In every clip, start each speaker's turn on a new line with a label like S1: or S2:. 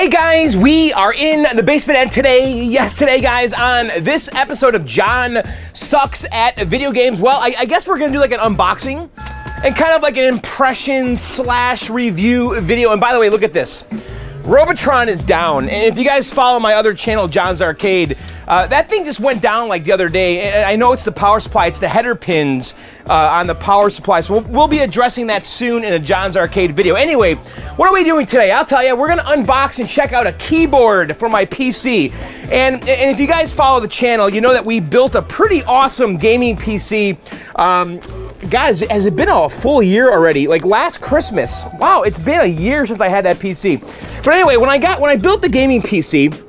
S1: Hey guys, we are in the basement, and today guys, on this episode of John Sucks at Video Games, well, I guess we're gonna do like an unboxing and kind of like an impression / review video. And by the way, look at this. Robotron is down, and if you guys follow my other channel, John's Arcade, that thing just went down like the other day, and I know it's the power supply, it's the header pins on the power supply, so we'll be addressing that soon in a John's Arcade video. Anyway, what are we doing today? I'll tell you, we're gonna unbox and check out a keyboard for my PC, and if you guys follow the channel, you know that we built a pretty awesome gaming PC. Guys, has it been a full year already? Like last Christmas. Wow, it's been a year since I had that PC. But anyway, when I built the gaming PC,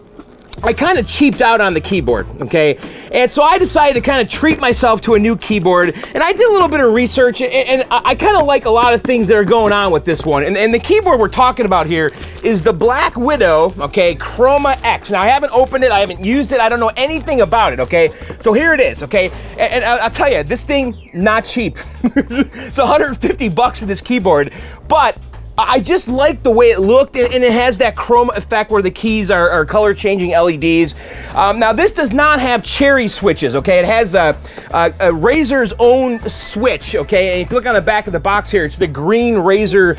S1: I kind of cheaped out on the keyboard, okay? And so I decided to kind of treat myself to a new keyboard, and I did a little bit of research, and I kind of like a lot of things that are going on with this one. And the keyboard we're talking about here is the BlackWidow, okay, Chroma X. Now, I haven't opened it, I haven't used it, I don't know anything about it, okay? So here it is, okay? And I'll tell you, this thing, not cheap. It's 150 bucks for this keyboard, but I just like the way it looked, and it has that chroma effect where the keys are color-changing LEDs. Now, this does not have cherry switches, okay? It has a Razer's own switch, okay? And if you look on the back of the box here, it's the green Razer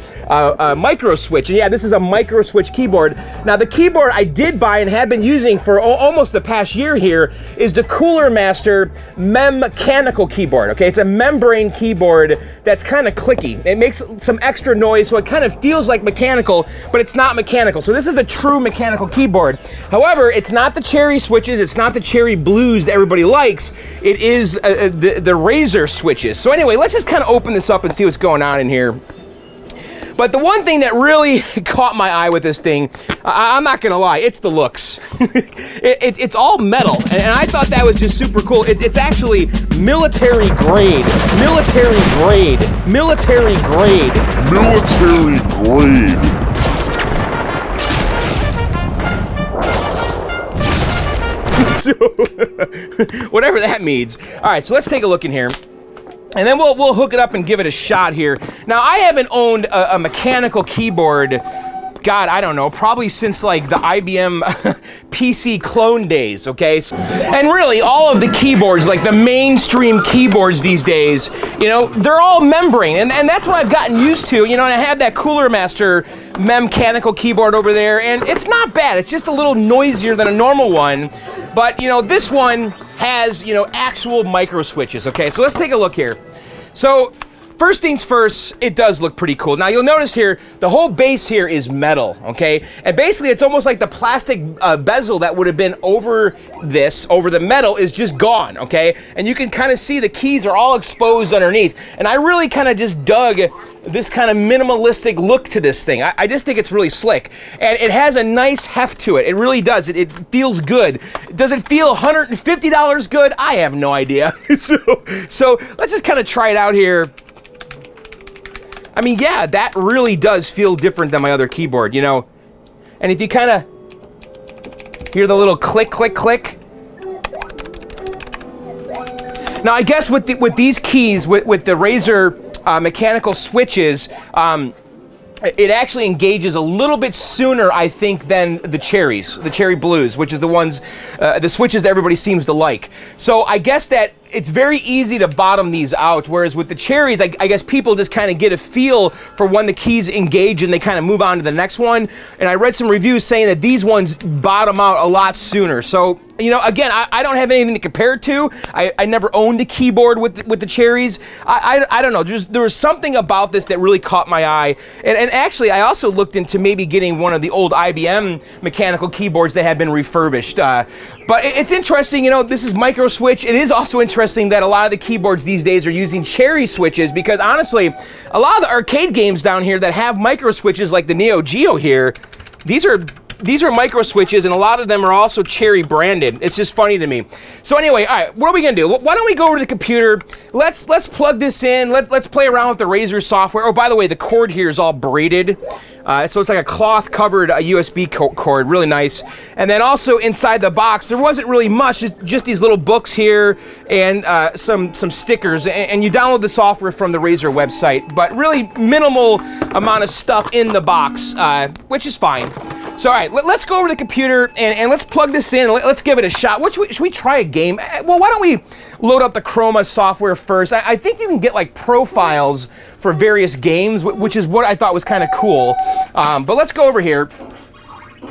S1: micro switch. And yeah, this is a micro switch keyboard. Now, the keyboard I did buy and have been using for almost the past year here is the Cooler Master memchanical keyboard, okay? It's a membrane keyboard that's kind of clicky. It makes some extra noise, so it kind of feels like mechanical, but it's not mechanical. So this is a true mechanical keyboard. However, it's not the cherry switches, it's not the cherry blues that everybody likes. It is the Razer switches. So anyway, let's just kind of open this up and see what's going on in here. But the one thing that really caught my eye with this thing, I'm not gonna lie, it's the looks. It's all metal, and I thought that was just super cool. It's actually military grade, military grade, military grade, military grade. So, whatever that means. All right, so let's take a look in here. And then we'll hook it up and give it a shot here. Now, I haven't owned a mechanical keyboard, God, I don't know, probably since like the IBM PC clone days, okay? And really, all of the keyboards, like the mainstream keyboards these days, you know, they're all membrane, and that's what I've gotten used to, you know, and I have that Cooler Master memchanical keyboard over there, and it's not bad. It's just a little noisier than a normal one, but, you know, this one has, you know, actual micro switches, okay? So let's take a look here. So, first things first, it does look pretty cool. Now, you'll notice here, the whole base here is metal, okay? And basically, it's almost like the plastic bezel that would have been over this, over the metal, is just gone, okay? And you can kind of see the keys are all exposed underneath. And I really kind of just dug this kind of minimalistic look to this thing. I just think it's really slick. And it has a nice heft to it. It really does. It feels good. Does it feel $150 good? I have no idea. So let's just kind of try it out here. I mean, yeah, that really does feel different than my other keyboard, you know? And if you kind of hear the little click, click, click. Now, I guess with these keys, with the Razer mechanical switches, it actually engages a little bit sooner, I think, than the cherry blues, which is the ones, the switches that everybody seems to like. So I guess that it's very easy to bottom these out, whereas with the cherries, I guess people just kind of get a feel for when the keys engage and they kind of move on to the next one. And I read some reviews saying that these ones bottom out a lot sooner. So, you know, again, I don't have anything to compare it to. I never owned a keyboard with the cherries. I don't know, there was something about this that really caught my eye. And actually, I also looked into maybe getting one of the old IBM mechanical keyboards that had been refurbished. But it's interesting, you know, this is micro switch. It is also interesting that a lot of the keyboards these days are using cherry switches, because honestly, a lot of the arcade games down here that have micro switches like the Neo Geo here, these are micro switches, and a lot of them are also cherry branded. It's just funny to me. So anyway, all right, what are we gonna do? Why don't we go over to the computer? Let's plug this in. Let's play around with the Razer software. Oh, by the way, the cord here is all braided. So it's like a cloth covered USB cord, really nice. And then also inside the box, there wasn't really much, just these little books here and some stickers. And you download the software from the Razer website, but really minimal amount of stuff in the box, which is fine. So, all right, let's go over to the computer and let's plug this in. Let's give it a shot. Should we try a game? Well, why don't we load up the Chroma software first? I think you can get like profiles for various games, which is what I thought was kind of cool. But let's go over here,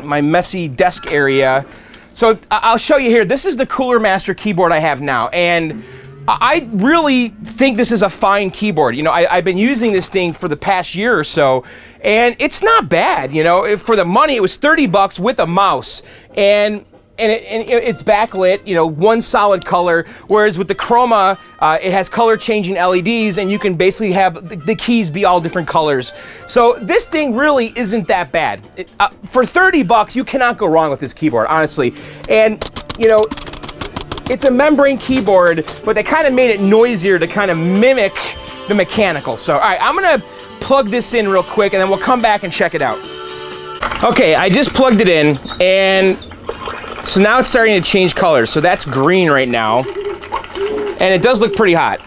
S1: my messy desk area. So I'll show you here. This is the Cooler Master keyboard I have now, and I really think this is a fine keyboard. You know, I've been using this thing for the past year or so, and it's not bad. You know, for the money, it was $30 with a mouse, and it's backlit. You know, one solid color. Whereas with the Chroma, it has color changing LEDs, and you can basically have the keys be all different colors. So this thing really isn't that bad. For $30, you cannot go wrong with this keyboard, honestly. And you know, it's a membrane keyboard, but they kind of made it noisier to kind of mimic the mechanical. So, all right, I'm gonna plug this in real quick, and then we'll come back and check it out. Okay, I just plugged it in, and so now it's starting to change colors. So that's green right now, and it does look pretty hot.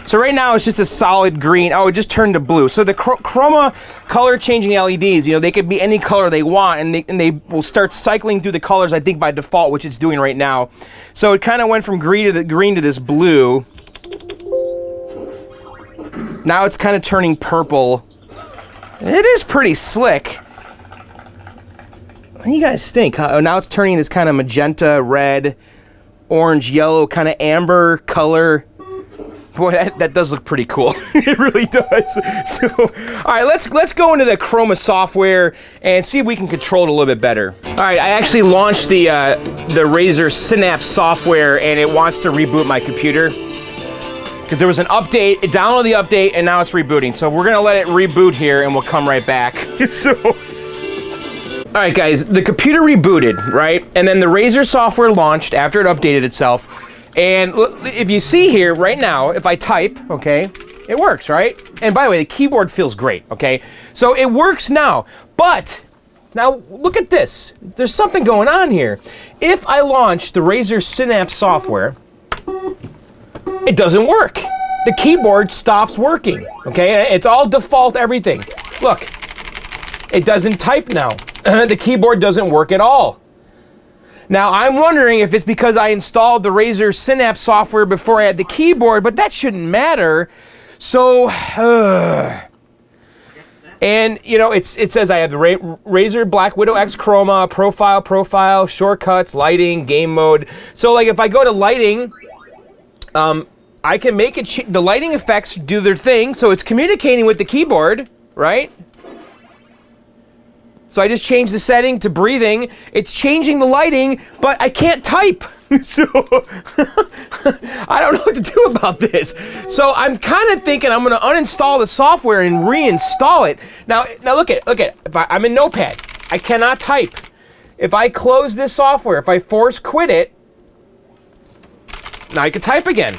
S1: So right now it's just a solid green. Oh, it just turned to blue. So the Chroma color changing LEDs, you know, they could be any color they want, and they will start cycling through the colors, I think, by default, which it's doing right now. So it kind of went from green to this blue. Now it's kind of turning purple. It is pretty slick. What do you guys think? Oh, now it's turning this kind of magenta, red, orange, yellow, kind of amber color. Boy, that does look pretty cool. It really does. So, all right, let's go into the Chroma software and see if we can control it a little bit better. All right, I actually launched the Razer Synapse software, and it wants to reboot my computer because there was an update. It downloaded the update, and now it's rebooting. So we're gonna let it reboot here, and we'll come right back. So, all right, guys, the computer rebooted, right? And then the Razer software launched after it updated itself. And if you see here right now, if I type, okay, it works, right? And by the way, the keyboard feels great, okay? So it works now, but now look at this. There's something going on here. If I launch the Razer Synapse software, it doesn't work. The keyboard stops working, okay? It's all default everything. Look, it doesn't type now. The keyboard doesn't work at all. Now, I'm wondering if it's because I installed the Razer Synapse software before I had the keyboard, but that shouldn't matter. So, and, you know, it says I have the Razer BlackWidow X Chroma, profile, shortcuts, lighting, game mode. So, like, if I go to lighting, I can make it, the lighting effects do their thing, so it's communicating with the keyboard, right? So I just changed the setting to breathing. It's changing the lighting, but I can't type. So I don't know what to do about this. So I'm kind of thinking I'm going to uninstall the software and reinstall it. Now look at it. If I'm in Notepad, I cannot type. If I close this software, if I force quit it, now I can type again.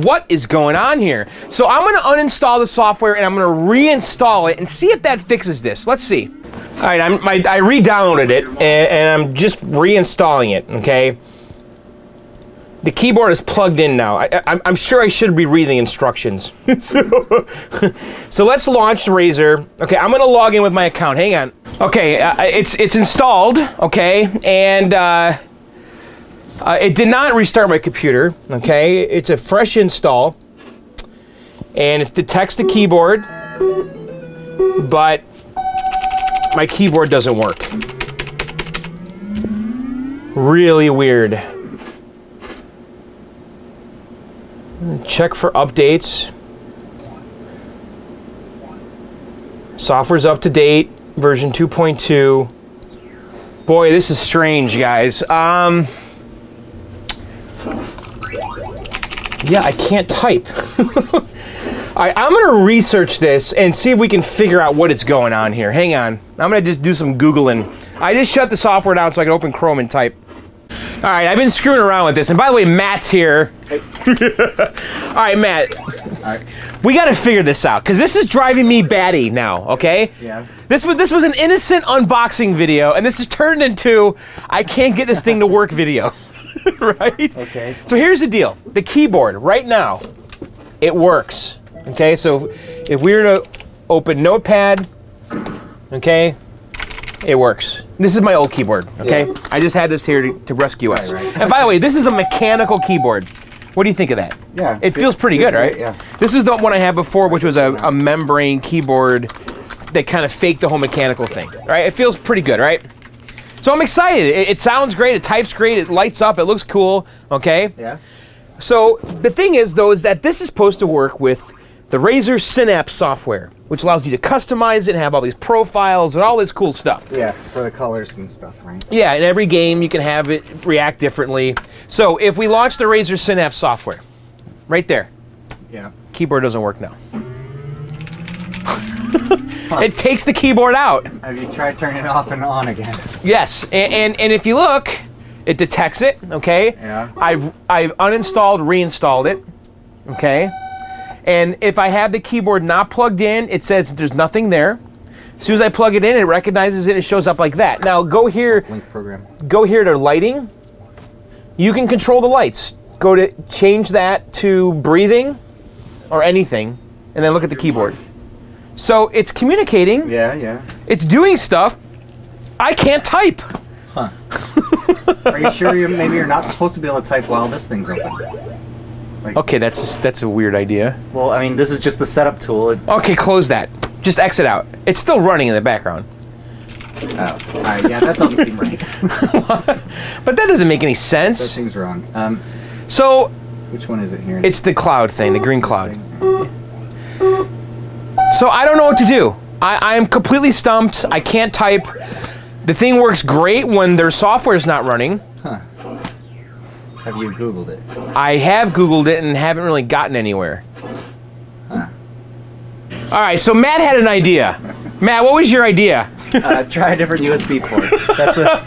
S1: What is going on here? So I'm going to uninstall the software and I'm going to reinstall it and see if that fixes this. Let's see. All right, I re-downloaded it and I'm just reinstalling it, okay? The keyboard is plugged in now. I'm sure I should be reading instructions. So let's launch Razer. Okay, I'm going to log in with my account. Hang on. Okay, it's installed, okay? And it did not restart my computer, okay? It's a fresh install, and it detects the keyboard, but my keyboard doesn't work. Really weird. Check for updates. Software's up to date, version 2.2. Boy, this is strange, guys. Yeah, I can't type. All right, I'm gonna research this and see if we can figure out what is going on here. Hang on, I'm gonna just do some Googling. I just shut the software down so I can open Chrome and type. All right, I've been screwing around with this, and by the way, Matt's here. All right, Matt. All right. We gotta figure this out, because this is driving me batty now, okay?
S2: Yeah.
S1: This was an innocent unboxing video, and this has turned into I can't get this thing to work video. Right?
S2: Okay.
S1: So here's the deal. The keyboard, right now, it works. Okay, so if we were to open Notepad, okay, It works. This is my old keyboard, okay?
S2: Yeah.
S1: I just had this here to rescue us.
S2: Right.
S1: And by the way, this is a mechanical keyboard. What do you think of that?
S2: Yeah.
S1: It feels pretty good, right?
S2: Yeah.
S1: This is the one I had before, which was a membrane keyboard that kind of faked the whole mechanical thing, right? It feels pretty good, right? So I'm excited. It sounds great. It types great. It lights up. It looks cool, okay?
S2: Yeah.
S1: So the thing is, though, is that this is supposed to work with the Razer Synapse software, which allows you to customize it and have all these profiles and all this cool stuff.
S2: Yeah, for the colors and stuff, right?
S1: Yeah, in every game you can have it react differently. So if we launch the Razer Synapse software, right there,
S2: Yeah.
S1: keyboard doesn't work now. It takes the keyboard out.
S2: Have you tried turning it off and on again?
S1: Yes, and if you look, it detects it, okay?
S2: Yeah.
S1: I've uninstalled, reinstalled it, okay? And if I have the keyboard not plugged in, it says there's nothing there. As soon as I plug it in, it recognizes it and it shows up like that. Now go here,
S2: Link program.
S1: go here to lighting. You can control the lights. Go to change that to breathing or anything, and then look at the keyboard. So it's communicating,
S2: Yeah.
S1: it's doing stuff. I can't type.
S2: Huh. Are you sure maybe you're not supposed to be able to type while this thing's open? Like,
S1: Okay, that's a weird idea.
S2: well, I mean, this is just the setup tool.
S1: Okay, close that. Just exit out. It's still running in the background.
S2: Oh, all right, yeah, that doesn't seem right.
S1: But that doesn't make any
S2: That
S1: sense.
S2: seems wrong.
S1: So
S2: Which one is it here?
S1: it's the cloud thing, the green
S2: This
S1: cloud.
S2: thing.
S1: So I don't know what to do. I am completely stumped. I can't type. The thing works great when their software is not running.
S2: Have you Googled it?
S1: I have Googled it and haven't really gotten anywhere.
S2: Huh.
S1: All right, so Matt had an idea. Matt, what was your idea?
S2: Try a different USB port. That's a,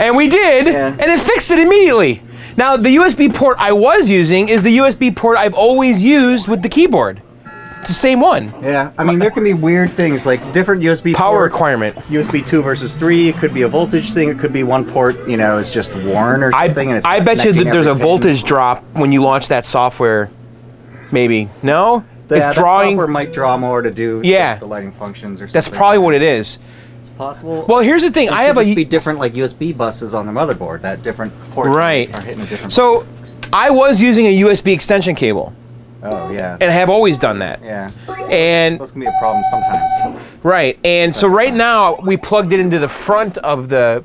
S1: And we did,
S2: Yeah.
S1: and it fixed it immediately. Now, the USB port I was using is the USB port I've always used with the keyboard. It's the same one.
S2: yeah. I mean, there can be weird things like different USB
S1: Power
S2: port,
S1: requirement.
S2: USB 2 versus 3. It could be a voltage thing. It could be one port, is just worn or
S1: I
S2: something. And it's
S1: bet you
S2: connecting
S1: that there's a
S2: everything.
S1: voltage drop when you launch that software. Maybe. No?
S2: Yeah,
S1: It's
S2: that
S1: drawing.
S2: software might draw more to do
S1: Yeah.
S2: the lighting functions or something.
S1: That's probably what it is.
S2: It's possible.
S1: Well, here's the thing.
S2: It
S1: I
S2: could
S1: have
S2: just be
S1: a.
S2: different like USB buses on the motherboard. That different ports
S1: Right.
S2: are hitting a different.
S1: So,
S2: place.
S1: I was using a USB extension cable,
S2: Oh yeah.
S1: and I have always done that.
S2: Yeah.
S1: And
S2: Those can be a problem sometimes.
S1: right, and so right now we plugged it into the front of the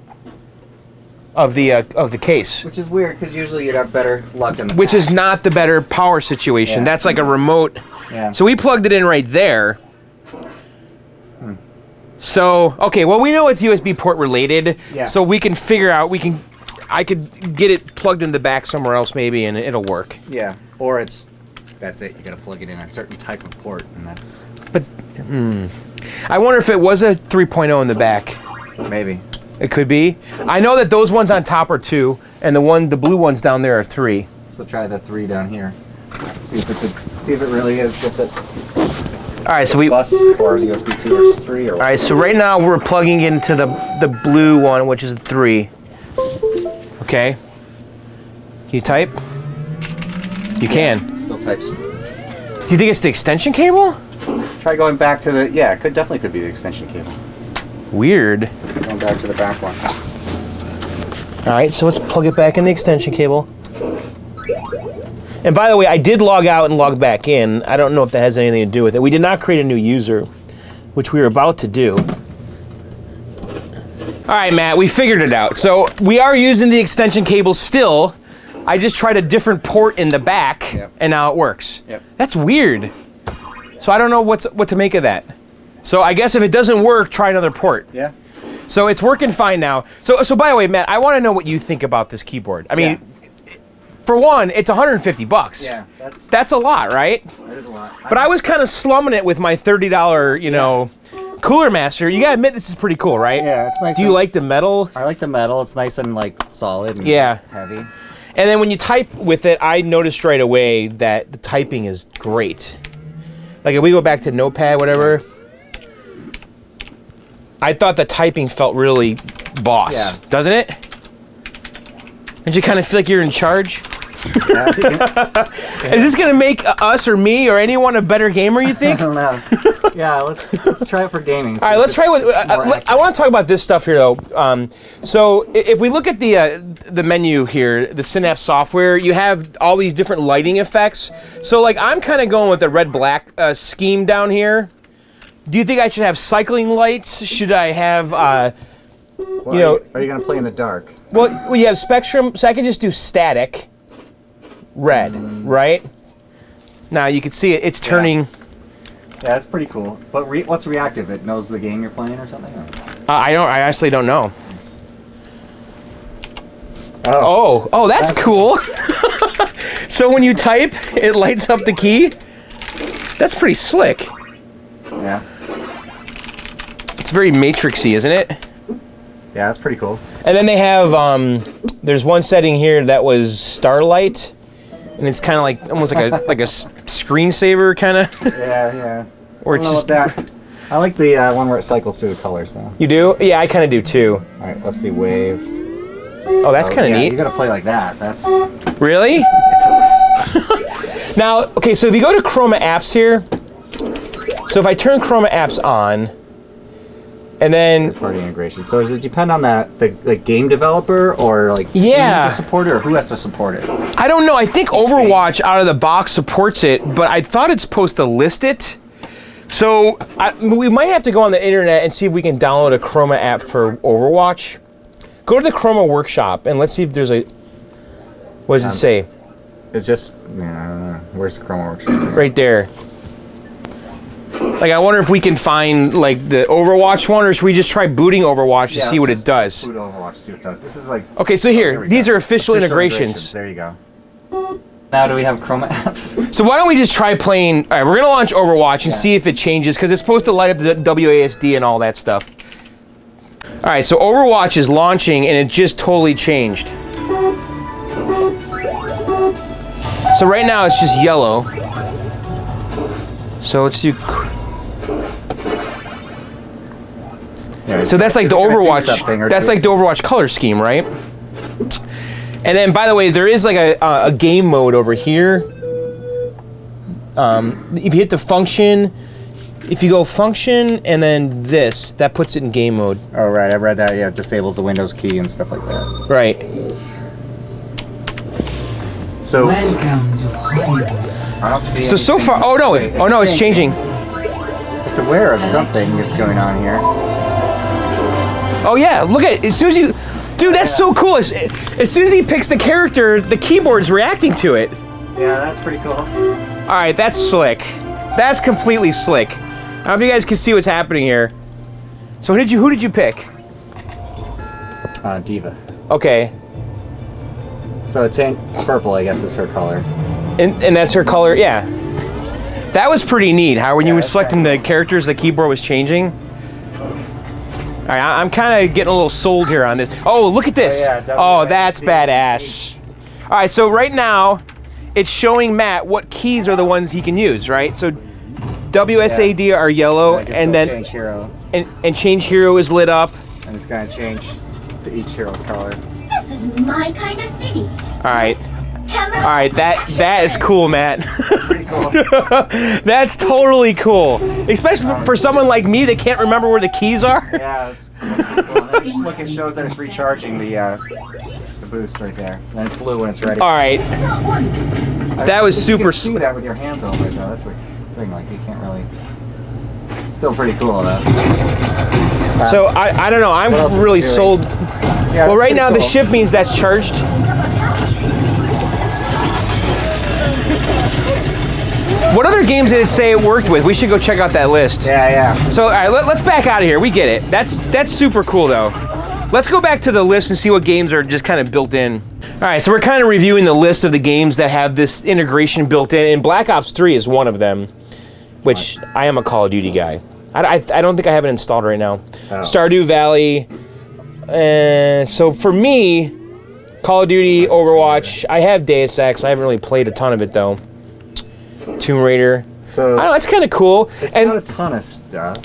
S1: case,
S2: Which is weird because usually you'd have better luck in the
S1: which
S2: back.
S1: is not the better power situation.
S2: Yeah.
S1: That's like a remote.
S2: Yeah.
S1: So we plugged it in right there. So okay, well we know it's USB port related,
S2: Yeah.
S1: so we can figure out I could get it plugged in the back somewhere else maybe, and it'll work.
S2: Yeah. Or that's it. You gotta plug it in a certain type of port, and that's
S1: But I wonder if it was a 3.0 in the back.
S2: maybe.
S1: It could be. I know that those ones on top are 2, and the blue ones down there are 3.
S2: So try the 3 down here. See if it really is just a
S1: All right, so we. All
S2: bus or USB 2 versus 3 or.
S1: right, so right now we're plugging into the blue one, which is a 3. Okay. Can you type? You can.
S2: It still types.
S1: Do you think it's the extension cable?
S2: Try going back to the. Yeah, it definitely could be the extension cable.
S1: Weird.
S2: Going back to the back one.
S1: All right, so let's plug it back in the extension cable. And by the way, I did log out and log back in. I don't know if that has anything to do with it. We did not create a new user, which we were about to do. All right, Matt, we figured it out. So we are using the extension cable still. I just tried a different port in the back,
S2: Yep.
S1: and now it works.
S2: Yep.
S1: That's weird. So I don't know what to make of that. So I guess if it doesn't work, try another port.
S2: Yeah.
S1: So it's working fine now. So by the way, Matt, I want to know what you think about this keyboard. I mean, for one, it's $150.
S2: Yeah.
S1: That's a lot, right?
S2: That is a lot.
S1: But I was kind of slumming it with my $30, Cooler Master. You gotta admit, this is pretty cool, right?
S2: Yeah, it's nice.
S1: Do you like the metal?
S2: I like the metal. It's nice and like solid. And
S1: Yeah.
S2: Heavy.
S1: And then when you type with it, I noticed right away that the typing is great. Like if we go back to Notepad, whatever, I thought the typing felt really boss,
S2: Yeah.
S1: doesn't it? Did you kind of feel like you're in charge?
S2: Yeah,
S1: Is this gonna make us or me or anyone a better gamer, you
S2: I
S1: think?
S2: don't know. Yeah, let's try it for gaming.
S1: All right, let's try with. I want to talk about this stuff here, though. So if we look at the menu here, the Synapse software, you have all these different lighting effects. So like, I'm kind of going with the red-black scheme down here. Do you think I should have cycling lights? Should I have,
S2: Well,
S1: you know?
S2: are you gonna play in the dark?
S1: Well, you have spectrum, so I can just do static red, right? Now you can see it. It's turning.
S2: Yeah, that's pretty cool. But what's reactive? It knows the game you're playing or something? Or?
S1: I actually don't know. Oh, that's cool. So when you type, it lights up the key. That's pretty slick.
S2: Yeah.
S1: It's very matrixy, isn't it?
S2: Yeah, that's pretty cool.
S1: And then they have there's one setting here that was Starlight, and it's kind of like almost like a screensaver kind of.
S2: Yeah.
S1: Or
S2: I don't know
S1: just
S2: about that. I like the one where it cycles through the colors, though.
S1: You do? Yeah, I kind of do too.
S2: All right, let's see, wave.
S1: Oh, that's kind of
S2: yeah,
S1: neat.
S2: You gotta play like that. That's
S1: Really? Now, okay, so if you go to Chroma apps here, so if I turn Chroma apps on, and then
S2: party integration. So does it depend on the game developer or like Steam
S1: Yeah.
S2: to support it, or who has to support it?
S1: I don't know. I think Overwatch out of the box supports it, but I thought it's supposed to list it. So we might have to go on the internet and see if we can download a Chroma app for Overwatch. Go to the Chroma workshop and let's see if there's a. What does it say?
S2: It's just, I don't know. Where's the Chroma workshop?
S1: Right there. Like, I wonder if we can find like the Overwatch one, or should we just try booting Overwatch to see what it does?
S2: Boot Overwatch, see what it does. This is like.
S1: Okay, so here, these are official integrations.
S2: There you go. Now, do we have Chroma apps?
S1: So why don't we just try playing? All right, we're gonna launch Overwatch and see if it changes, because it's supposed to light up the WASD and all that stuff. All right, so Overwatch is launching and it just totally changed. So right now it's just yellow. So let's do.
S2: Yeah,
S1: So that's like the Overwatch. That's like the Overwatch color scheme, right? And then, by the way, there is like a game mode over here. If you hit the function, if you go function and then this, that puts it in game mode.
S2: Oh right, I read that. Yeah, it disables the Windows key and stuff like that.
S1: Right.
S2: So.
S3: Welcome to Hollywood.
S2: I don't see.
S1: So far, oh no, it's changing.
S2: It's aware of something that's going on here.
S1: Oh yeah, look at it. As soon as you, dude, that's so cool. As soon as he picks the character, the keyboard's reacting to it.
S2: Yeah, that's pretty cool.
S1: All right, that's slick. That's completely slick. I don't know if you guys can see what's happening here. So who did you pick?
S2: Diva.
S1: Okay,
S2: So it's purple, I guess, is her color.
S1: and that's her color. Yeah, that was pretty neat. How when you were
S2: that's
S1: selecting the characters, the keyboard was changing. All right, I'm kind of getting a little sold here on this. Oh, look at this. Oh, that's badass. All right, so right now, it's showing Matt what keys are the ones he can use, right? So WSAD are yellow, and then
S2: change hero,
S1: and change hero is lit up.
S2: and it's gonna change to each hero's color.
S4: This is my kind of city.
S1: All right,
S4: Camera.
S1: all right, that is cool, Matt.
S2: Pretty cool.
S1: That's totally cool, especially for someone like me that can't remember where the keys are.
S2: Yeah, that's cool. And then look, it shows that it's recharging the boost right there. And it's blue when it's ready.
S1: All right, that was super.
S2: You can see that with your hands over it, though. That's the thing. Like you can't really. It's still pretty cool, though.
S1: So I don't know. I'm
S2: What else is
S1: really
S2: it doing?
S1: sold.
S2: Yeah,
S1: Well,
S2: it's
S1: right
S2: pretty
S1: now
S2: cool.
S1: the ship means that's charged. What other games did it say it worked with? We should go check out that list.
S2: Yeah.
S1: So all right, let's back out of here. We get it. That's super cool though. Let's go back to the list and see what games are just kind of built in. All right, so we're kind of reviewing the list of the games that have this integration built in, and Black Ops 3 is one of them, which I am a Call of Duty guy. I don't think I have it installed right now.
S2: Oh.
S1: Stardew Valley. So for me, Call of Duty, Overwatch. I have Deus Ex. I haven't really played a ton of it though. Tomb Raider.
S2: So
S1: I don't know. It's kind of cool.
S2: it's
S1: And
S2: not a ton of stuff.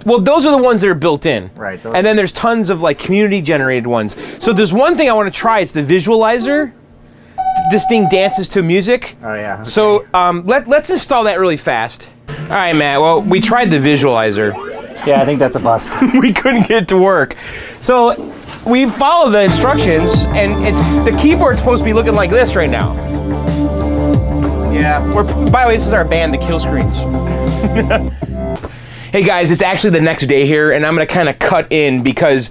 S1: well, those are the ones that are built in.
S2: Right, those-
S1: And then there's tons of like community generated ones. So there's one thing I want to try. It's the visualizer. this thing dances to music.
S2: Oh yeah. Okay.
S1: So let's install that really fast. All right, Matt. Well, we tried the visualizer.
S2: Yeah, I think that's a bust.
S1: We couldn't get it to work. So we followed the instructions, and the keyboard's supposed to be looking like this right now.
S2: Yeah.
S1: By the way, this is our band, the Kill Screens. Hey guys, it's actually the next day here, and I'm gonna kind of cut in because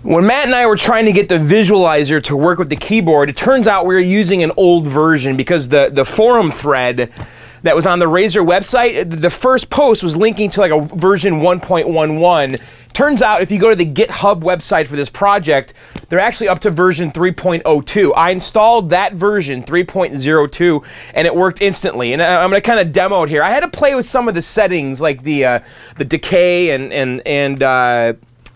S1: when Matt and I were trying to get the visualizer to work with the keyboard, it turns out we were using an old version because the forum thread that was on the Razer website, the first post was linking to like a version 1.11. Turns out if you go to the GitHub website for this project, they're actually up to version 3.02. I installed that version, 3.02, and it worked instantly. And I'm gonna kind of demo it here. I had to play with some of the settings like the decay and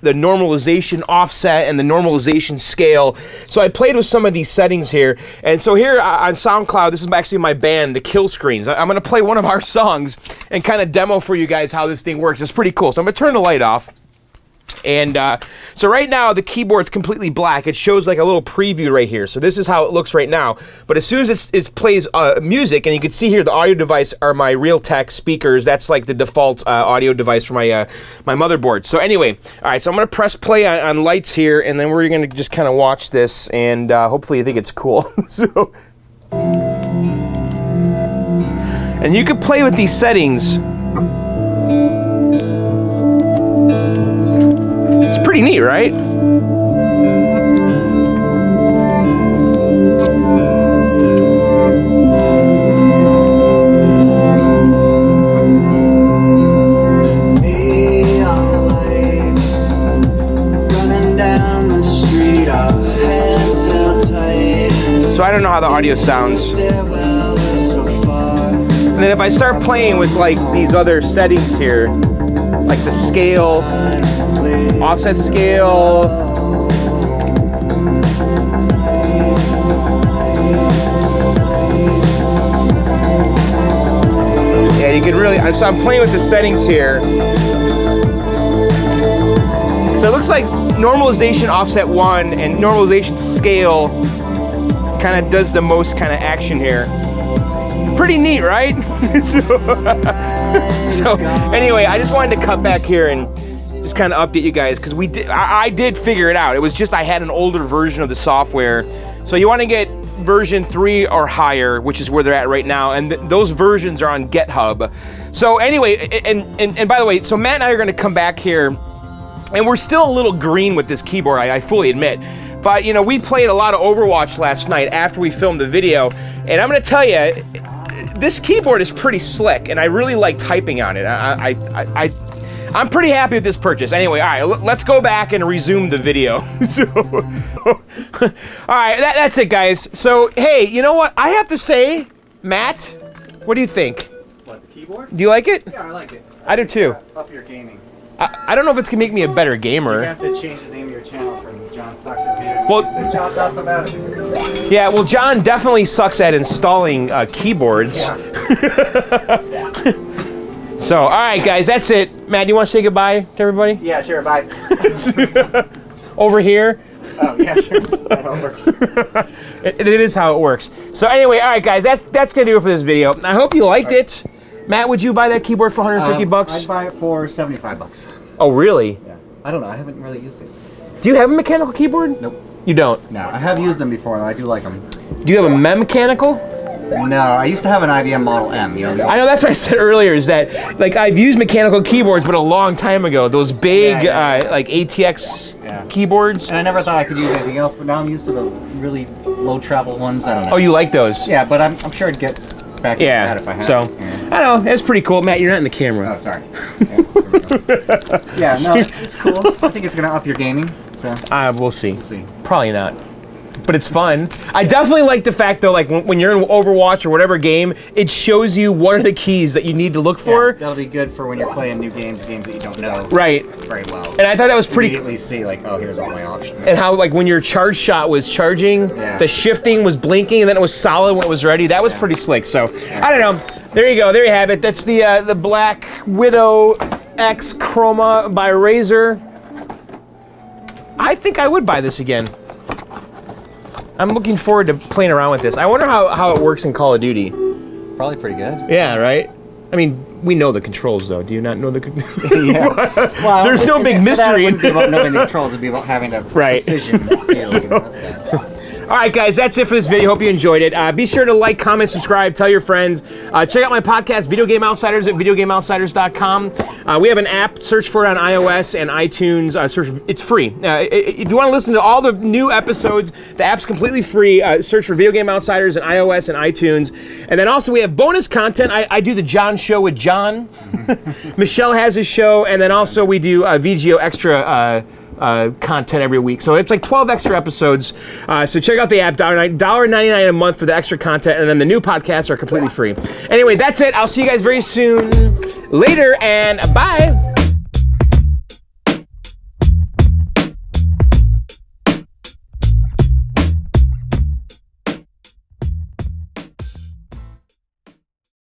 S1: the normalization offset and the normalization scale. So I played with some of these settings here. And so here on SoundCloud, this is actually my band, the Kill Screens. I'm gonna play one of our songs and kind of demo for you guys how this thing works. It's pretty cool. So I'm gonna turn the light off. And so right now the keyboard's completely black. It shows like a little preview right here. So this is how it looks right now. But as soon as it plays music, and you can see here the audio device are my Realtek speakers. That's like the default audio device for my my motherboard. So anyway, all right. So I'm gonna press play on lights here, and then we're gonna just kind of watch this, and hopefully you think it's cool. So, and you can play with these settings. It's pretty neat, right?
S5: Neon lights running down the street, our hands held tight.
S1: So I don't know how the audio sounds.
S5: Stairwell was so far.
S1: And then if I start playing with like these other settings here, like the scale, offset scale. Yeah, you can really, so I'm playing with the settings here. So it looks like normalization offset 1 and normalization scale kind of does the most kind of action here. Pretty neat, right? So anyway, I just wanted to cut back here and just kind of update you guys because I did figure it out. It was just I had an older version of the software. So you want to get version 3 or higher, which is where they're at right now, and those versions are on GitHub. So anyway, and by the way, so Matt and I are going to come back here, and we're still a little green with this keyboard, I fully admit. But you know, we played a lot of Overwatch last night after we filmed the video, and I'm going to tell you, this keyboard is pretty slick, and I really like typing on it. I'm pretty happy with this purchase. Anyway, all right, let's go back and resume the video. So, all right, that's it, guys. So, hey, you know what? I have to say, Matt, what do you think?
S2: What, the keyboard?
S1: Do you like it?
S2: Yeah, I like it.
S1: I do too.
S2: Up your gaming.
S1: I don't know if it's gonna make me a better gamer.
S2: You have to change the name of your channel from John Sucks at Video.
S1: Well,
S2: John's awesome about it.
S1: Yeah, well, John definitely sucks at installing keyboards.
S2: Yeah.
S1: So, all right, guys, that's it. Matt, do you want to say goodbye to everybody?
S2: Yeah, sure, bye.
S1: Over here.
S2: Oh, yeah, sure. That's how it works.
S1: It is how it works. So anyway, all right, guys, that's gonna do it for this video. I hope you liked it. Matt, would you buy that keyboard for 150 bucks?
S2: I'd buy it for 75 bucks.
S1: Oh, really?
S2: Yeah. I don't know. I haven't really used it.
S1: Do you have a mechanical keyboard?
S2: Nope.
S1: You don't?
S2: No, I have used them before, though. I do like them.
S1: Do you have a memchanical?
S2: No, I used to have an IBM Model M. You know,
S1: I know that's what I said earlier. Is that like I've used mechanical keyboards, but a long time ago. Those big like ATX keyboards.
S2: And I never thought I could use anything else, but now I'm used to the really low travel ones. I don't know.
S1: Oh, you like those?
S2: Yeah, but I'm sure I'd get back into that if I had.
S1: So I don't know. That's pretty cool, Matt. You're not in the camera.
S2: Oh, sorry. Yeah, no, it's cool. I think it's gonna up your gaming. So
S1: we'll see.
S2: we'll see.
S1: Probably not. But it's fun. I definitely like the fact, though, like when you're in Overwatch or whatever game, it shows you what are the keys that you need to look for.
S2: Yeah, that'll be good for when you're playing new games that you don't know
S1: Right.
S2: very well.
S1: And I thought that was pretty.
S2: Immediately see like, oh, here's all my options.
S1: And how like when your charge shot was charging, the shifting was blinking, and then it was solid when it was ready. That was pretty slick. So I don't know. There you go. There you have it. That's the BlackWidow X Chroma by Razer. I think I would buy this again. I'm looking forward to playing around with this. I wonder how it works in Call of Duty.
S2: Probably pretty good.
S1: Yeah, right? I mean, we know the controls, though. Do you not know the controls?
S2: Yeah. Well,
S1: There's no big mystery.
S2: It wouldn't be about knowing the controls. It'd be about having the precision.
S1: All right, guys, that's it for this video. Hope you enjoyed it. Be sure to like, comment, subscribe, tell your friends. Check out my podcast, Video Game Outsiders, at videogameoutsiders.com. We have an app. Search for it on iOS and iTunes. It's free. If you want to listen to all the new episodes, the app's completely free. Search for Video Game Outsiders on iOS and iTunes. And then also we have bonus content. I do the John Show with John. Michelle has his show. And then also we do VGO Extra content every week. So it's like 12 extra episodes. So check out the app, $1.99 a month for the extra content, and then the new podcasts are completely free. Anyway, that's it. I'll see you guys very soon. Later, and bye.